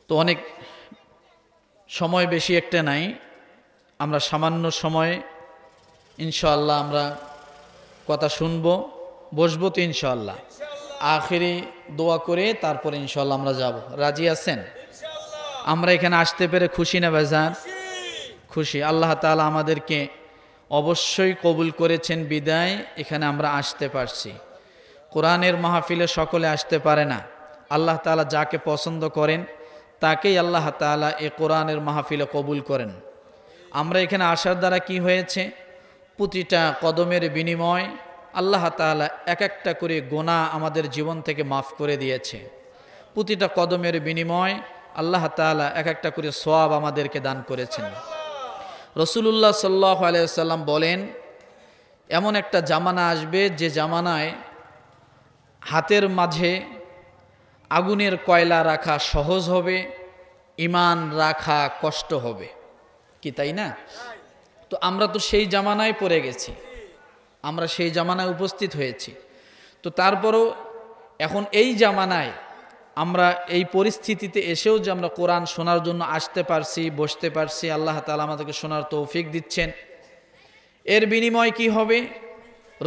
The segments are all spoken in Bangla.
তো অনেক সময় বেশি একটা নাই, আমরা সামান্য সময় ইনশাআল্লাহ আমরা কথা শুনবো, বসবো তো ইনশাআল্লাহ। আখেরি দোয়া করে তারপরে ইনশাআল্লাহ আমরা যাব। রাজি আছেন? আমরা এখানে আসতে পেরে খুশি না ভাইজান? খুশি। আল্লাহ তাআলা আমাদেরকে অবশ্যই কবুল করেছেন বিদায় এখানে আমরা আসতে পারছি। কোরআনের মাহফিলে সকলে আসতে পারে না। আল্লাহ তাআলা যাকে পছন্দ করেন তাকেই আল্লাহ তাআলা এ কোরআনের মাহফিলে কবুল করেন। আমরা এখানে আসার দ্বারা কি হয়েছে? প্রতিটা কদমের বিনিময় আল্লাহ তাআলা এক একটা করে গুনাহ আমাদের জীবন থেকে মাফ করে দিয়েছে। প্রতিটা কদমের বিনিময় আল্লাহ তাআলা এক একটা করে সওয়াব আমাদেরকে দান করেছেন। রাসূলুল্লাহ সাল্লাল্লাহু আলাইহি ওয়াসাল্লাম বলেন, এমন একটা জামানা আসবে যে জামানায় হাতের মাঝে আগুনের কয়লা রাখা সহজ হবে, ঈমান রাখা কষ্ট হবে। কি তাই না? তো আমরা তো সেই জামানায় পড়ে গেছি, আমরা সেই জামানায় উপস্থিত হয়েছি। তো তারপরও এখন এই জামানায় আমরা এই পরিস্থিতিতে এসেও যে আমরা কোরআন শোনার জন্য আসতে পারছি, বসতে পারছি, আল্লাহ তাআলা আমাদেরকে শোনার তৌফিক দিচ্ছেন। এর বিনিময় কি হবে?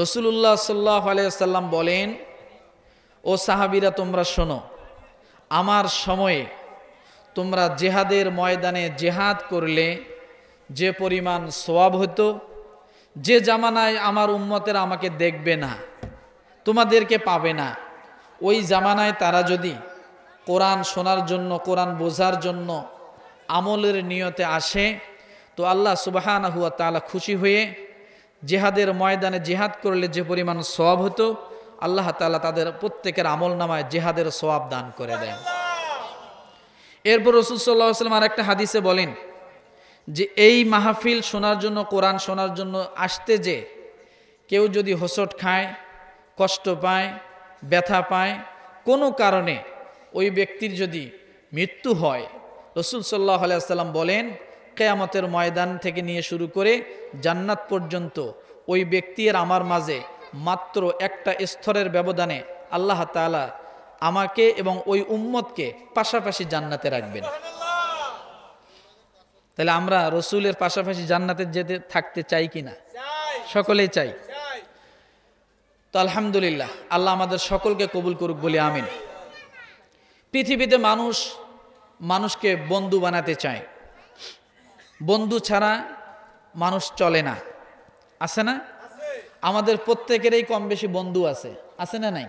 রাসূলুল্লাহ সাল্লাল্লাহু আলাইহি ওয়াসাল্লাম বলেন, ও সাহাবীরা তোমরা শোনো, আমার সময়ে তোমরা জিহাদের ময়দানে জিহাদ করলে যে পরিমাণ সওয়াব হতো, যে জামানায় আমার উম্মতেরা আমাকে দেখবে না, তোমাদেরকে পাবে না, ওই জামানায় তারা যদি কোরআন শোনার জন্য, কোরআন বোঝার জন্য আমলের নিয়তে আসে, তো আল্লাহ সুবহানাহু ওয়া তাআলা খুশি হয়ে জিহাদের ময়দানে জিহাদ করলে যে পরিমাণ সওয়াব হতো, আল্লাহ তাআলা তাদের প্রত্যেকের আমল নামায় জিহাদের সওয়াব দান করে দেন। এরপর রাসূল সাল্লাল্লাহু আলাইহি ওয়াসাল্লাম আরেকটা হাদিসে বলেন যে এই মাহফিল শোনার জন্য, কোরআন শোনার জন্য আসতে যে কেউ যদি হোঁচট খায়, কষ্ট পায়, ব্যথা পায়, কোনো কারণে ওই ব্যক্তির যদি মৃত্যু হয়, রাসূল সাল্লাল্লাহু আলাইহি ওয়াসাল্লাম বলেন কিয়ামতের ময়দান থেকে নিয়ে শুরু করে জান্নাত পর্যন্ত ওই ব্যক্তির আমার মাঝে মাত্র একটা স্তরের ব্যবধানে আল্লাহ তাআলা আমাকে এবং ওই উম্মতকে পাশাপাশি জান্নাতে রাখবেন। তাহলে আমরা রসুলের পাশাপাশি জান্নাতে যেতে থাকতে চাই কিনা? সকলেই চাই। তো আলহামদুলিল্লাহ, আল্লাহ আমাদের সকলকে কবুল করুক বলে আমিন। পৃথিবীতে মানুষকে বন্ধু বানাতে চায়, বন্ধু ছাড়া মানুষ চলে না। আছে না? আমাদের প্রত্যেকেরই কম বেশি বন্ধু আছে, আছে না নাই?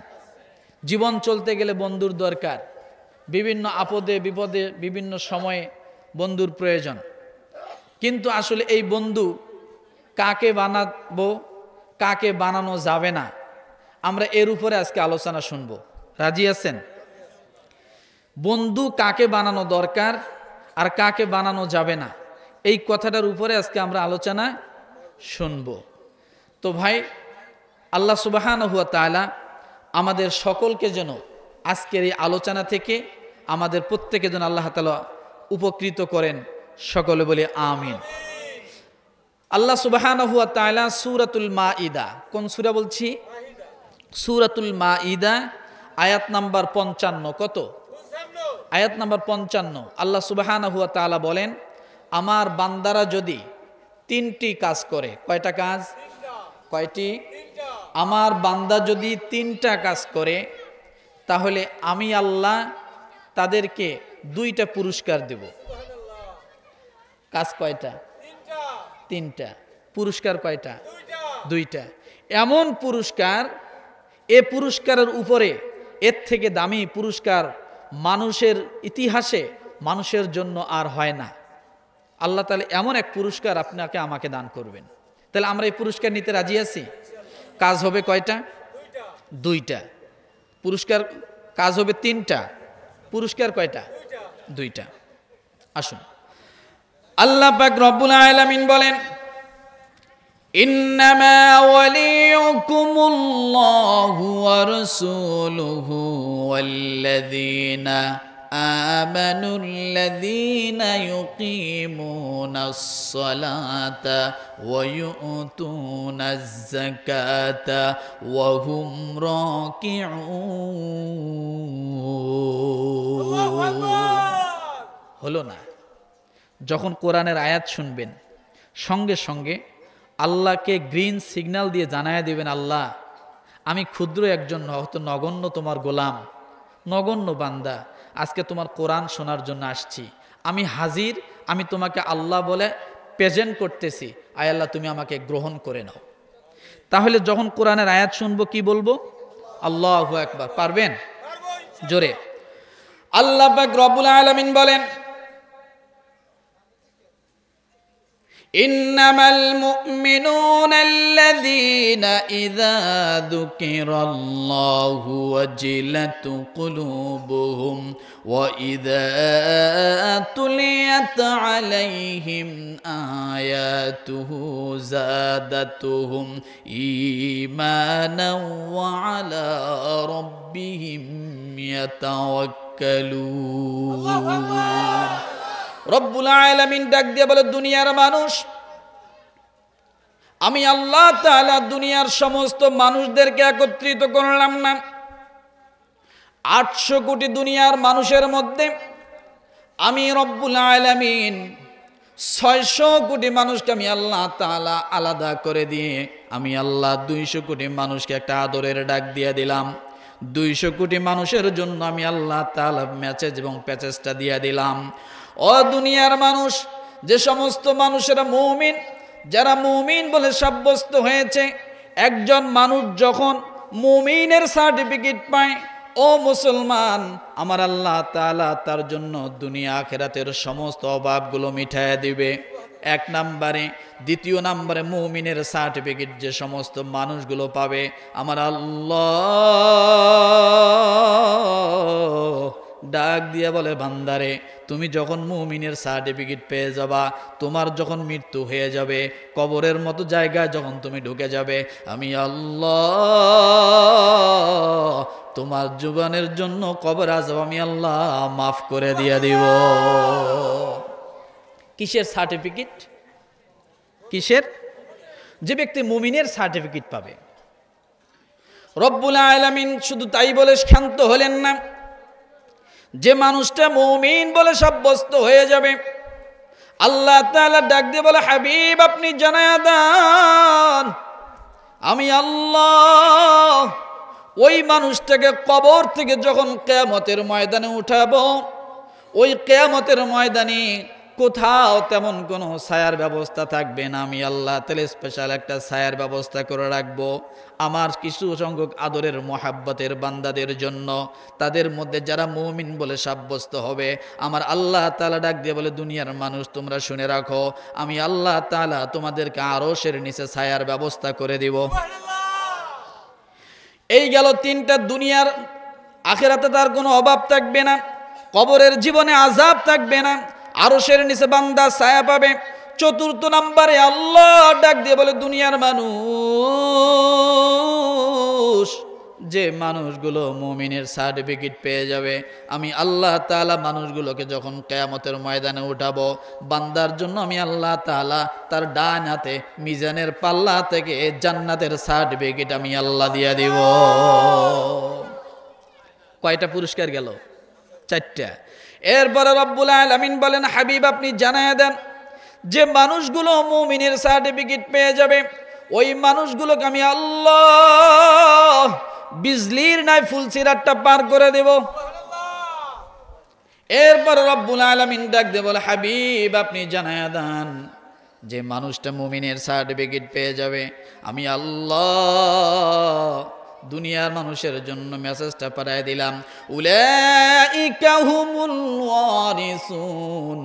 জীবন চলতে গেলে বন্ধুর দরকার, বিভিন্ন আপদে বিপদে বিভিন্ন সময়ে বন্ধুর প্রয়োজন। কিন্তু আসলে এই বন্ধু কাকে বানাবো, কাকে বানানো যাবে না, আমরা এর উপরে আজকে আলোচনা শুনব। রাজি আছেন? বন্ধু কাকে বানানো দরকার আর কাকে বানানো যাবে না, এই কথাটার উপরে আজকে আমরা আলোচনা শুনব। তো ভাই, আল্লাহ সুবহানাহু ওয়া তাআলা আমাদের সকলকে যেন আজকের এই আলোচনা থেকে আমাদের প্রত্যেকে যেন আল্লাহ তাআলা উপকৃত করেন, সকলে বলি আমিন। আল্লাহ সুবহানাহু ওয়া তাআলা সূরাতুল মাঈদা, কোন সূরা বলছি? সূরাতুল মাঈদা, আয়াত নাম্বার 55। কত? আয়াত নাম্বার 55। আল্লাহ সুবহানাহু ওয়া তাআলা বলেন, আমার বান্দারা যদি তিনটি কাজ করে। কয়টা কাজ? কয়টি? আমার বান্দা যদি তিনটা কাজ করে, তাহলে আমি আল্লাহ তাদেরকে দুইটা পুরস্কার দেব। কাজ কয়টা? তিনটা। পুরস্কার কয়টা? দুইটা। এমন পুরস্কার, এ পুরস্কারের উপরে এর থেকে দামি পুরস্কার মানুষের ইতিহাসে মানুষের জন্য আর হয় না। আল্লাহ তাআলা এমন এক পুরস্কার আপনাকে আমাকে দান করবেন। তাহলে আমরা এই পুরস্কার নিতে রাজি আছি? কাজ হবে কয়টা? দুইটা। পুরস্কার কাজ হবে তিনটা, পুরস্কার কয়টা? দুইটা। আসুন, আল্লাহ পাক রব্বুল আলামিন বলেন, ইন্নামা ওয়ালিয়ুকুমুল্লাহু ওয়া রাসূলুহু ওয়াল্লাযীনা আমানুল্লাযীনা ইউকিমুনাস সালাতা ওয়া ইউতুনাজ যাকাতা ওয়া হুম রাকিউন। হলো না। যখন কোরআনের আয়াত শুনবেন সঙ্গে সঙ্গে আল্লাহকে গ্রিন সিগন্যাল দিয়ে জানায় দিবেন, আল্লাহ আমি ক্ষুদ্র একজন হয়তো নগণ্য তোমার গোলাম, নগণ্য বান্দা, আজকে তোমার কোরআন শোনার জন্য আসছি, আমি হাজির, আমি তোমাকে আল্লাহ বলে প্রেজেন্ট করতেছি, আয় আল্লাহ তুমি আমাকে গ্রহণ করে নাও। তাহলে যখন কোরআনের আয়াত শুনবো কি বলবো? আল্লাহু আকবার। পারবেন? জোরে। আল্লাহ পাক রব্বুল আলামিন বলেন, ইন্নামাল মুমিনুনা আল্লাযীনা ইযা যুকিরাল্লাহু ওয়াজিলাত কুলুবুহুম ওয়া ইযা তুলিয়াত আলাইহিম আয়াতুহু যাদাতুহুম ঈমানাও ওয়া আলা রাব্বিহিম ইয়াতাওয়াক্কালুন। রব্বুল আলামিন ডাক দিয়ে বলে, দুনিয়ার মানুষ, আমি আল্লাহ তাআলা দুনিয়ার সমস্ত মানুষদেরকে একত্রিত করলাম না। 800 কোটি দুনিয়ার মানুষের মধ্যে আমি রব্বুল আলামিন 600 কোটি মানুষকে আমি আল্লাহ তাআলা আলাদা করে দিয়ে আমি আল্লাহ 200 কোটি মানুষকে একটা আদরের ডাক দিয়ে দিলাম। 200 কোটি মানুষের জন্য আমি আল্লাহ তাআলা মেসেজ এবং প্যাচেজটা দিয়ে দিলাম। ও দুনিয়ার মানুষ, যে সমস্ত মানুষেরা মুমিন, যারা মুমিন বলে সাব্যস্ত হয়েছে, একজন মানুষ যখন মুমিনের সার্টিফিকেট পায়, ও মুসলমান, আমার আল্লাহ তাআলা তার জন্য দুনিয়া আখিরাতের সমস্ত অভাবগুলো মিটায়ে দিবে। 1 নম্বরে। দ্বিতীয় নম্বরে, মুমিনের সার্টিফিকেট যে সমস্ত মানুষগুলো পাবে, আমার আল্লাহ ডাক দিয়ে বলে, বান্দারে তুমি যখন মুমিনের সার্টিফিকেট পেয়ে যাবা, তোমার যখন মৃত্যু হয়ে যাবে, কবরের মতো জায়গায় যখন তুমি ঢুকে যাবে, আমি আল্লাহ তোমার জীবনের জন্য কবর আযাব আমি আল্লাহ মাফ করে দিয়ে দিব। কিসের সার্টিফিকেট? কিসের? যে ব্যক্তি মুমিনের সার্টিফিকেট পাবে। রব্বুল আলামিন শুধু তাই বলে শান্ত হলেন না, যে মানুষটা মুমিন বলে সাব্যস্ত হয়ে যাবে, আল্লাহ তাআলা ডাক দিয়ে বলে, হাবিব আপনি জানায়া দেন, আমি আল্লাহ ওই মানুষটাকে কবর থেকে যখন কিয়ামতের ময়দানে উঠাবো, ওই কিয়ামতের ময়দানে কোথাও তেমন কোনো ছায়ার ব্যবস্থা থাকবে না, আমি আল্লাহ তাআলা স্পেশাল একটা ছায়ার ব্যবস্থা করে রাখবো আমার কিছু সংখ্যক আদরের মোহাব্বতের বান্দাদের জন্য। তাদের মধ্যে যারা মুমিন বলে সাব্যস্ত হবে, আমার আল্লাহ তাআলা ডাক দিয়ে বলে, দুনিয়ার মানুষ তোমরা শুনে রাখো, আমি আল্লাহ তাআলা তোমাদেরকে আরশের নিচে ছায়ার ব্যবস্থা করে দিব। এই গেল 3টা। দুনিয়ার আখিরাতে তার কোনো অভাব থাকবে না, কবরের জীবনে আযাব থাকবে না, আরশের নিচে বান্দা ছায়া পাবে। 4র্থ নম্বরে আল্লাহ ডাক দিয়ে বলে, দুনিয়ার মানুষ, যে মানুষগুলো মুমিনের সার্টিফিকেট পেয়ে যাবে, আমি আল্লাহ তাআলা মানুষগুলোকে যখন কিয়ামতের ময়দানে উঠাবো, বান্দার জন্য আমি আল্লাহ তাআলা তার ডান হাতে মিজানের পাল্লা থেকে জান্নাতের সার্টিফিকেট আমি আল্লাহ দিয়ে দিব। কয়টা পুরস্কার গেল? 4টা। এরপরে রব্বুল আলামিন বলেন, হাবিব আপনি জানায়া দেন, যে মানুষগুলো মুমিনের সার্টিফিকেট পেয়ে যাবে, ওই মানুষগুলোকে আমি আল্লাহ বিজলির নাই ফুলসিরাতটা পার করে দেব। এরপর রব্বুল আলামিন ডাক দিয়ে বলে, হাবিব আপনি জানায়া দেন, যে মানুষটা মুমিনের সার্টিফিকেট পেয়ে যাবে, আমি আল্লাহ দুনিয়ার মানুষের জন্য মেসেজটা পাঠিয়ে দিলাম, উলাইকা হুমুল ওয়ারিসুন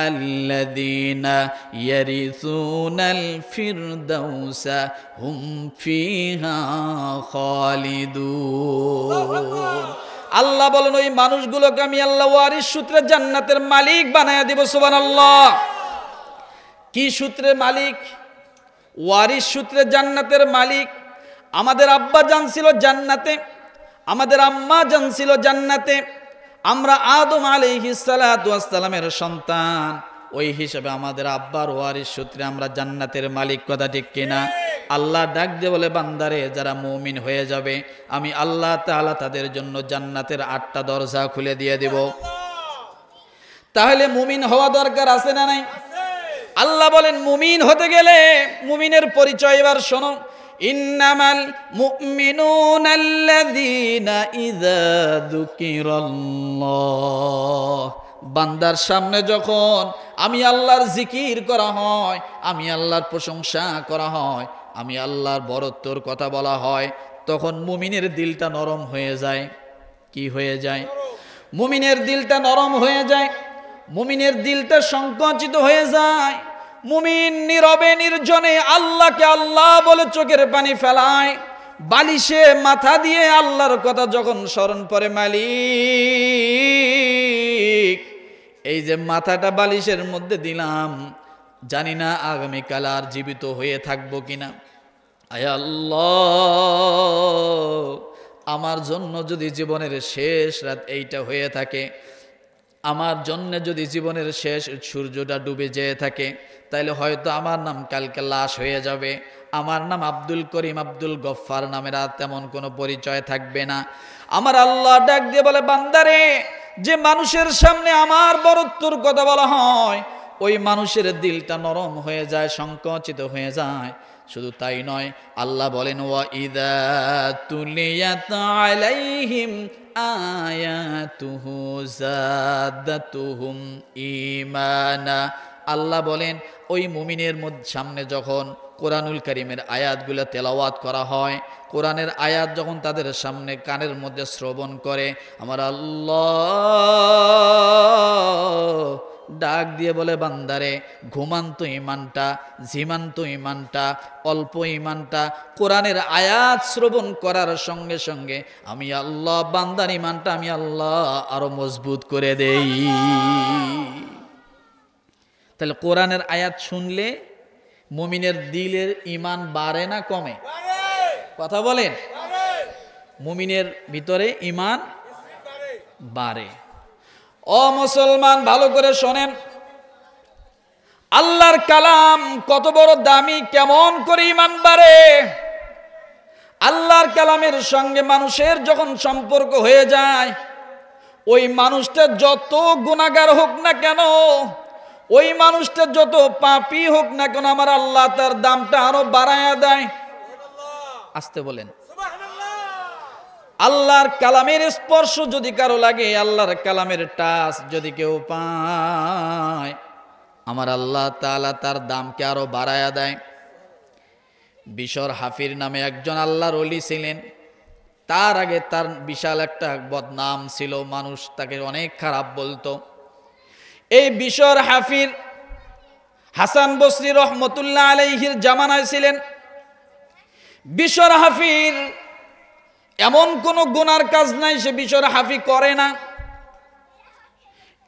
আল্লাযীনা ইয়ারিসুনাল ফিরদাউসা হুম ফিহা খালিদুন। আল্লাহ বলেন, ওই মানুষগুলোকে আমি আল্লাহ ওয়ারিস সূত্রে জান্নাতের মালিক বানায়া দিব। সুবহানাল্লাহ। কি সূত্রে মালিক? ওয়ারিস সূত্রে জান্নাতের মালিক। আমাদের আব্বা জান ছিল জান্নাতে, আমাদের আম্মা জান ছিল জান্নাতে, আমরা আদম আলাইহিস সালাতু ওয়াস সালামের সন্তান, ওই হিসাবে আমাদের আব্বার ওয়ারিস সূত্রে আমরা জান্নাতের মালিক। কথা ঠিক কিনা? আল্লাহ ডাক দিয়ে বলে, বান্দারে যারা মুমিন হয়ে যাবে, আমি আল্লাহ তাআলা তাদের জন্য জান্নাতের 8টা দরজা খুলে দিয়ে দেব। তাহলে মুমিন হওয়া দরকার আছে না নাই? আল্লাহ বলেন মুমিন হতে গেলে মুমিনের পরিচয় এবার শোনো। ইন্নামাল মুমিনুনা আল্লাযীনা ইযা যুকিরাল্লাহ, বান্দার সামনে যখন আমি আল্লাহর জিকির করা হয়, আমি আল্লাহর প্রশংসা করা হয়, আমি আল্লাহর বরত্বর কথা বলা হয়, তখন মুমিনের দিলটা নরম হয়ে যায়। কি হয়ে যায়? মুমিনের দিলটা নরম হয়ে যায়, মুমিনের দিলটা সংকুচিত হয়ে যায়। মুমিন নীরবে নির্জনে আল্লাহকে আল্লাহ বলে চোখের পানি ফেলায়, বালিশে মাথা দিয়ে আল্লাহর কথা যখন স্মরণ করে, মালিক এই যে মাথাটা বালিশের মধ্যে দিলাম, জানি না আগামীকাল আর জীবিত হয়ে থাকবো কিনা, আয় আল্লাহ আমার জন্য যদি জীবনের শেষ রাত এইটা হয়ে থাকে, আমার জন্য যদি জীবনের শেষ সূর্যটা ডুবে যেয়ে থাকে, তাইলে হয়তো আমার নাম কালকে লাশ হয়ে যাবে, আমার নাম আব্দুল করিম আব্দুল গফফার নামের আর তেমন কোনো পরিচয় থাকবে না। আমার আল্লাহ ডাক দিয়ে বলে, বান্দারে যে মানুষের সামনে আমার বরত্বর কথা বলা হয়, ওই মানুষের দিলটা নরম হয়ে যায়, সংকুচিত হয়ে যায়। শুধু তাই নয়, আল্লাহ বলেন ওয়া ইযা তুলিয়াত আলাইহিম আয়াতুহু যাদাতুহুম ঈমানা। আল্লাহ বলেন ওই মুমিনের সামনে যখন কোরআনুল কারীমের আয়াতগুলো তেলাওয়াত করা হয়, কোরআনের আয়াত যখন তাদের সামনে কানের মধ্যে শ্রবণ করে, আমার আল্লাহ ডাক দিয়ে বলে, বান্দারে ঘুমান্ত ইমানটা, ঝিমান্ত ইমানটা, অল্প ইমানটা কোরআনের আয়াত শ্রবণ করার সঙ্গে সঙ্গে আমি আল্লাহ বান্দার ইমানটা আমি আল্লাহ আরো মজবুত করে দেই। তাহলে কোরআনের আয়াত শুনলে মুমিনের দিলের ইমান বাড়ে না কমে? কথা বলেন। মুমিনের ভিতরে ইমান বাড়ে। ও মুসলমান ভালো করে শোনেন, আল্লাহর কালাম কত বড় দামি, কেমন করে ইমান বাড়ে। আল্লাহর কালামের সঙ্গে মানুষের যখন সম্পর্ক হয়ে যায়, ওই মানুষটা যত গুনাহগার হোক না কেন, ওই মানুষটা যত পাপী হোক না কেন, আমার আল্লাহ তার দামটা আরো বাড়ায়া দেয়। আসতে বলেন। আল্লাহর কালামের স্পর্শ যদি কারো লাগে, আল্লাহর কালামের টাচ যদি কেউ পায়, আমার আল্লাহ তাআলা তার দামকে আরো বাড়ায়া দেয়। বিশর হাফির নামে একজন আল্লাহর ওলি ছিলেন। তার আগে তার বিশাল একটা বদনাম ছিল, মানুষ তাকে অনেক খারাপ বলতো। এই বিশর হাফির হাসান বসরি রহমতুল্লাহ আলাইহির জামানায় ছিলেন। বিশর হাফির এমন কোন গুনার কাজ নাই সে বিশর হাফি করে না,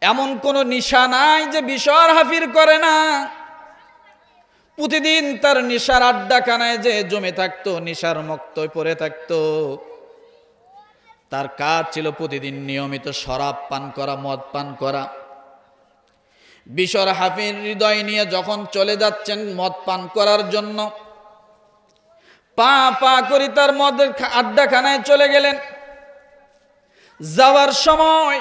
এমন কোন নিশা নাই যে বিশর হাফির করে না। প্রতিদিন তার নিশার আড্ডাখানায় যে জমে থাকতো, নিশার মক্তয় পড়ে থাকতো। তার কাজ ছিল প্রতিদিন নিয়মিত শরাব পান করা, মদ পান করা। বিশর হাফির হৃদয় নিয়ে যখন চলে যাচ্ছেন মদ পান করার জন্য, পা পা করে তার মদের আড্ডাখানায় চলে গেলেন। যাওয়ার সময়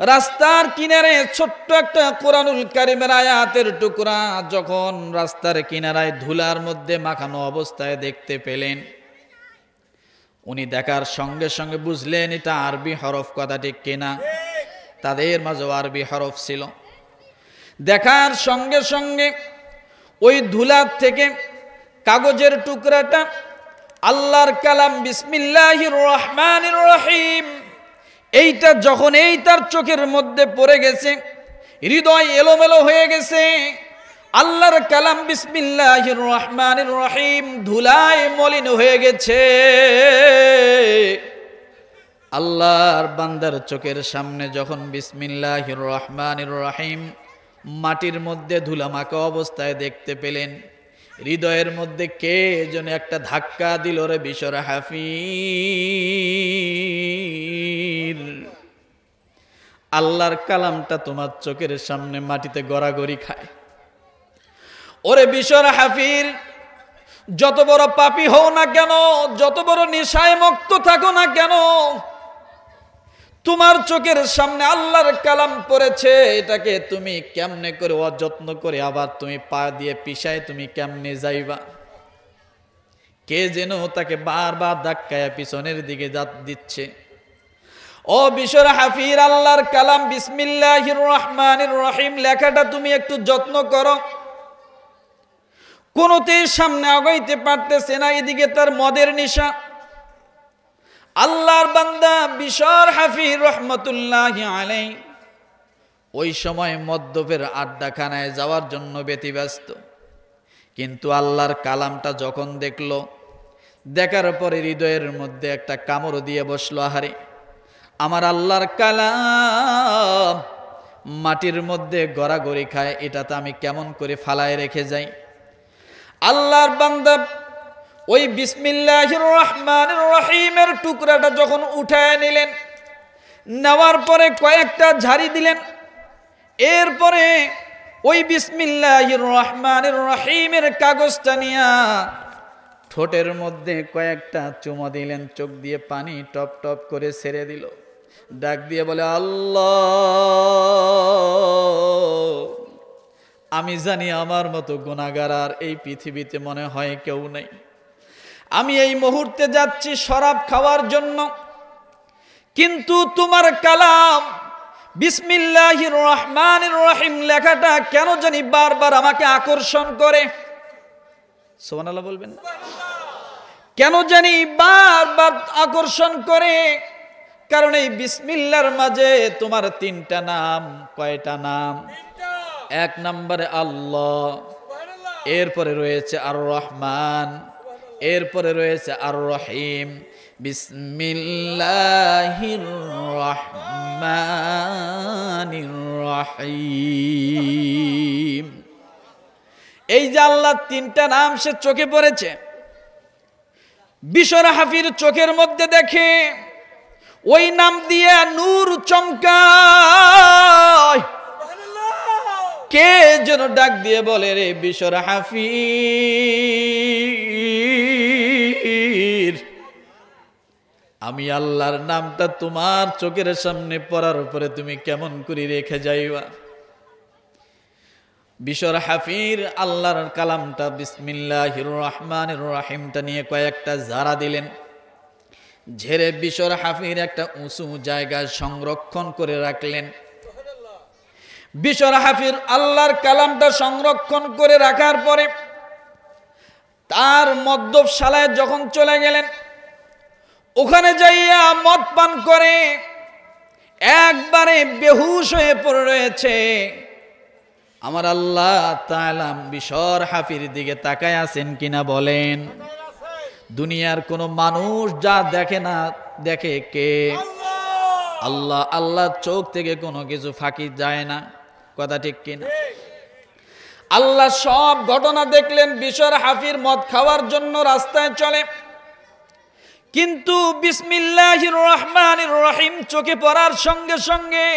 রাস্তার কিনারে ছোট্ট একটা কোরআনুল কারীমের আয়াতের টুকরা যখন রাস্তার কিনারায় ধুলার মধ্যে মাখানো অবস্থায় দেখতে পেলেন, উনি দেখার সঙ্গে সঙ্গে বুঝলেন এটা আরবি হরফ। কথা ঠিক কিনা? তাদের মাঝে আরবি হরফ ছিল। দেখার সঙ্গে সঙ্গে ওই ধুলার থেকে কাগজের টুকরাটা আল্লাহর কালাম বিসমিল্লাহির রহমানির রহিম, এইটা যখন এই তার চোখের মধ্যে পড়ে গেছে, হৃদয় এলোমেলো হয়ে গেছে। আল্লাহর কালাম বিসমিল্লাহির রহমানির রহিম ধুলায় মলিন হয়ে গেছে। আল্লাহর বান্দার চোখের সামনে যখন বিসমিল্লাহির রহমানির রহিম মাটির মধ্যে ধুলামাখা অবস্থায় দেখতে পেলেন, হৃদয়ের মধ্যে কে যেন একটা ধাক্কা দিল রে বিশর হাফির। আল্লাহর কালামটা তোমার চোখের সামনে মাটিতে গড়াগড়ি খায়। ওরে বিশর হাফির, যত বড় পাপী হও না কেন, যত বড় নেশায় মত্ত থাকো না কেন, তোমার চোখের সামনে আল্লাহর কালাম পড়েছে, এটাকে তুমি কেমনে করে অযত্ন করে আবার তুমি পা দিয়ে পিছায় তুমি কেমনে যাইবা? কে যেন তাকে বারবার ধাক্কায় পিছনের দিকে দিচ্ছে। ও বিশর হাফির, আল্লাহর কালাম বিসমিল্লাহির রহমানির রহিম লেখাটা তুমি একটু যত্ন করো। কোনতেই সামনে আগাইতে পারতেছে না, এদিকে তার মদের নেশা। আল্লাহর বান্দা বিশর হাফির রহমতুল্লাহি আলাইহি ওই সময় মদ্যপের আড্ডাখানায় যাওয়ার জন্য ব্যতিব্যস্ত। কিন্তু আল্লাহর কালামটা যখন দেখলো, দেখার পরে হৃদয়ের মধ্যে একটা কামড় দিয়ে বসলো, আহারে আমার আল্লাহর কালাম মাটির মধ্যে গড়াগড়ি খায়, এটাতে আমি কেমন করে ফালায় রেখে যাই। আল্লাহর বান্দা ওই বিসমিল্লাহির রহমানির রহিমের টুকরাটা যখন উঠায় নিলেন, নেওয়ার পরে কয়েকটা ঝাড়ি দিলেন, এরপরে ওই বিসমিল্লাহির রহমানির রহিমের কাগজটা নিয়ে ঠোঁটের মধ্যে কয়েকটা চুমা দিলেন, চোখ দিয়ে পানি টপ টপ করে ছেড়ে দিল, ডাক দিয়ে বলে, আল্লাহ, আমি জানি আমার মতো গুনাহগার আর এই পৃথিবীতে মনে হয় কেউ নেই। আমি এই মুহূর্তে যাচ্ছি শরাব খাওয়ার জন্য, কিন্তু তোমার কালাম বিসমিল্লাহির রহমানির রহিম লেখাটা কেন জানি বারবার আমাকে আকর্ষণ করে। সুবহানাল্লাহ বলবেন না? কেন জানি বারবার আকর্ষণ করে, কারণ এই বিসমিল্লাহর মাঝে তোমার তিনটা নাম। কয়টা নাম? এক নম্বরে আল্লাহ, এরপরে রয়েছে আর রহমান, এরপরে রয়েছে আর রহিম। বিসমিল্লাহির রহমানির রহিম, এই যে আল্লাহ তিনটা নাম সে চোখে পড়েছে। বিশর হাফির চোখের মধ্যে দেখে ওই নাম দিয়ে নূর চমকায়। কে যেন ডাক দিয়ে বলে, রে বিশর হাফির, আমি আল্লাহর নামটা তোমার চোখের সামনে পড়ার পরে তুমি কেমন করে রেখে যাইবা? বিশর হাফির আল্লাহর কালামটা বিসমিল্লাহির রহমানির রহিমটা নিয়ে কয়েকটা ঝাড়া দিলেন, ঝেড়ে বিশর হাফির একটা উঁচু জায়গায় সংরক্ষণ করে রাখলেন। বিশর হাফির আল্লাহর কালামটা সংরক্ষণ করে রাখার পরে তার মদ্যপশালায় যখন চলে গেলেন, ওখানে যাইয়া মদ পান করে একবারে বেহুশ হয়ে পড়ে রয়েছে। আমার আল্লাহ তাআলা বিশর হাফির দিকে তাকায় আছেন কিনা বলেন? দুনিয়ার কোন মানুষ যা দেখে না, দেখে কে? আল্লাহ। আল্লাহ চোখ থেকে কোনো কিছু ফাঁকি যায় না, কথা ঠিক কিনা? আল্লাহ সব ঘটনা দেখলেন। বিশর হাফির মদ খাওয়ার জন্য রাস্তায় চলে, কিন্তু বিসমিল্লাহির রহমানির রহিম চোখে পড়ার সঙ্গে সঙ্গে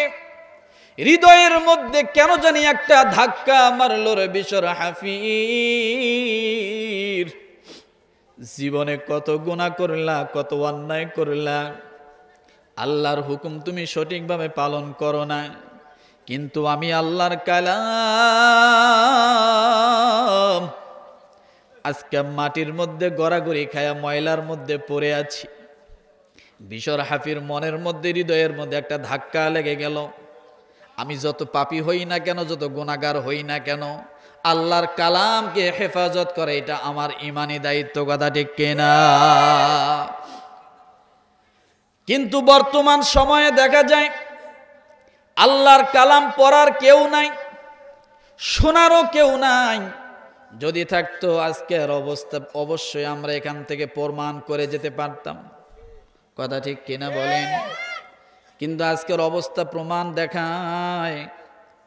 হৃদয়ের মধ্যে কেন জানি একটা ধাক্কা মারলো। রে বিশর হাফির, জীবনে কত গুনাহ করলা, কত অন্যায় করলা, আল্লাহর হুকুম তুমি সঠিকভাবে পালন করো না, কিন্তু আমি আল্লাহর কালাম আজকে মাটির মধ্যে গড়াগড়ি খায়া ময়লার মধ্যে পড়ে আছি। বিশর হাফির মনের মধ্যে, হৃদয়ের মধ্যে একটা ধাক্কা লেগে গেল। আমি যত পাপী হই না কেন, যত গুনাহগার হই না কেন, আল্লাহর কালামকে হেফাজত করে এটা আমার ইমানি দায়িত্ব, কথা ঠিক কিনা? কিন্তু বর্তমান সময়ে দেখা যায় আল্লাহর কালাম পড়ার কেউ নাই, শোনারও কেউ নাই। যদি থাকতো আজকের অবস্থা অবশ্যই আমরা এখান থেকে প্রমাণ করে যেতে পারতাম, কথা ঠিক কিনা বলেন? কিন্তু আজকের অবস্থা প্রমাণ দেখায়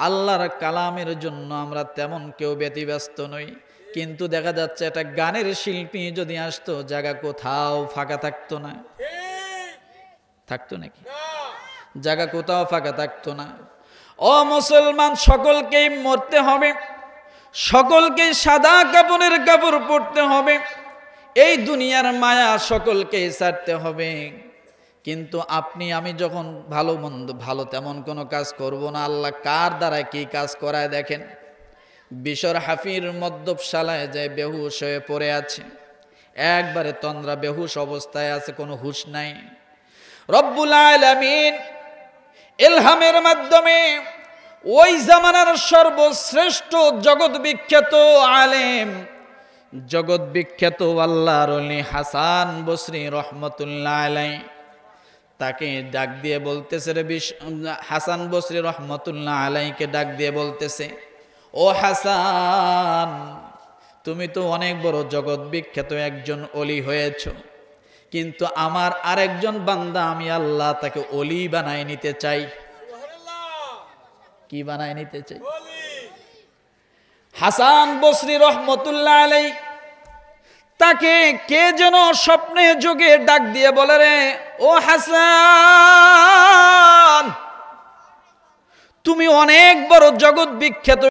আল্লাহর কালামের জন্য আমরা তেমন কেউ ব্যতিব্যস্ত নই। কিন্তু দেখা যাচ্ছে একটা গানের শিল্পী যদি আসতো, জায়গা কোথাও ফাঁকা থাকতো না। থাকতো নাকি? জায়গা কোথাও ফাঁকা থাকতো না। ও মুসলমান, সকলকেই মরতে হবে, সকলকেই সাদা কাপড়ের কাপড় পরতে হবে, এই দুনিয়ার মায়া সকলকেই ছাড়তে হবে। কিন্তু আপনি আমি যখন ভালো তেমন কোনো কাজ করব না, আল্লাহ কার দ্বারা কি কাজ করায় দেখেন। বিশর হাফির মদ্যপশালায় যায় বেহুশ হয়ে পড়ে আছে, একবারে তন্দ্রা বেহুশ অবস্থায় আছে, কোনো হুশ নাই। রব্বুল আলামিন ইলহামের মাধ্যমে ওই জামানার সর্বশ্রেষ্ঠ জগৎ বিখ্যাত আলেম, জগৎ বিখ্যাত আল্লাহর ওলি হাসান বসরি রহমতুল্লাহ আলাই, তাকে ডাক দিয়ে বলতেছে রে হাসান বসরি রহমতুল্লাহ আলাইকে ডাক দিয়ে বলতেছে, ও হাসান, তুমি তো অনেক বড় জগৎ বিখ্যাত একজন ওলি হয়েছ, কিন্তু আমার আরেকজন বান্দা আমি আল্লাহ তাকে ওলি বানায় নিতে চাই। কি বানায় নিতে চাই? হাসান বসরি রহমতুল্লাহ আলাই তাকে কে যেন স্বপ্নে যোগে ডাক দিয়ে বলে, রে ও হাসান, তুমি অনেক বড় জগৎ বিখ্যাত